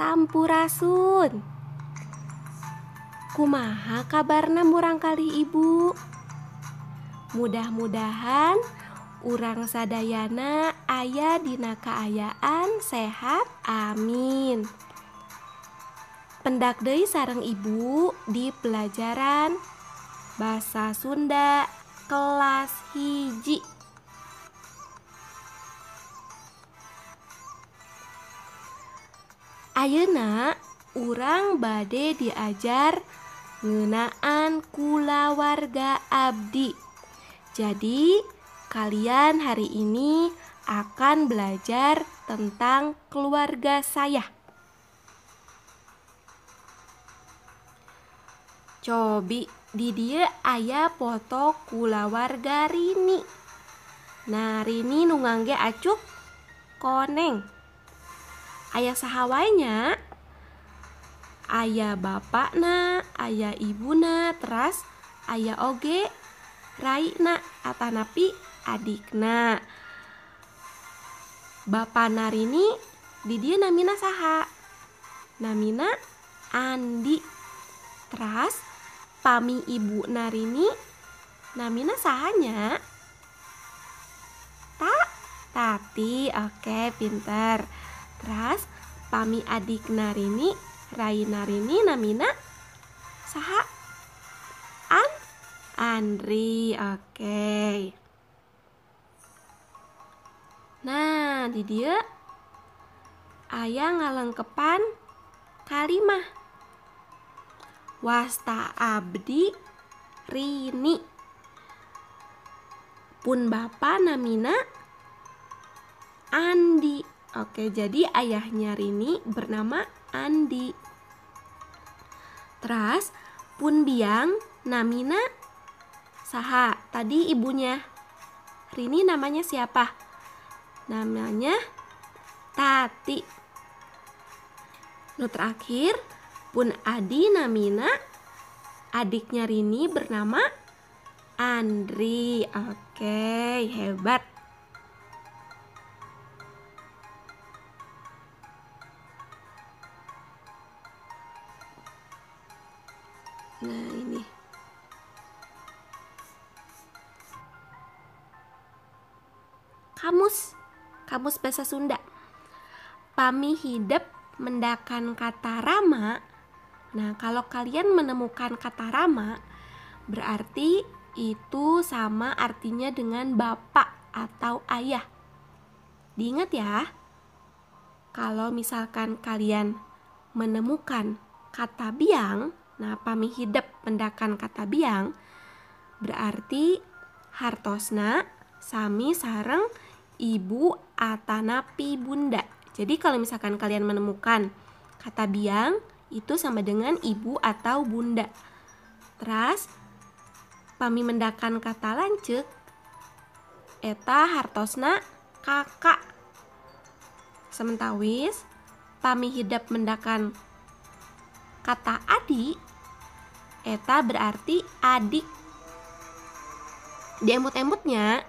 Sampurasun. Kumaha kabarna murang kali ibu? Mudah-mudahan urang sadayana aya dina kaayaan sehat, amin. Pendak deui sareng ibu di pelajaran Basa Sunda kelas 1. Ayeuna urang bade diajar ngeunaan kulawarga abdi. Jadi kalian hari ini akan belajar tentang keluarga saya. Cobi di dia aya foto kulawarga Rini. Nah, Rini nu ngangge acuk koneng. Aya saha wae nya? Aya bapakna, aya ibuna, teras aya oge raina atanapi adikna. Bapana Rini di dia namina saha? Namina Andi. Teras pami ibu Narini namina sahanya? Tati. Oke, pinter. Teras pami adik Narini Raina Rini namina saha? Andri. Oke. Nah, di dia aya ngalengkepan kalimah. Wasta abdi Rini. Pun bapa namina Andi. Oke, jadi ayahnya Rini bernama Andi. Teras pun biang namina saha? Tadi ibunya Rini namanya siapa? Namanya Tati. Nu terakhir pun adi namina adiknya Rini bernama Andri. Oke, hebat. Nah, ini kamus bahasa Sunda. Pami hidep mendakan kata rama. Nah, kalau kalian menemukan kata rama, berarti itu sama artinya dengan bapak atau ayah. Diingat ya, kalau misalkan kalian menemukan kata biang, nah pami hidep mendakan kata biang, berarti hartosna sami sareng ibu atanapi bunda. Jadi kalau misalkan kalian menemukan kata biang, itu sama dengan ibu atau bunda. Terus pami mendakan kata lanceuk, eta hartosna kakak. Sementawis pami hidep mendakan kata adik, eta berarti adik. Di embut-embutnya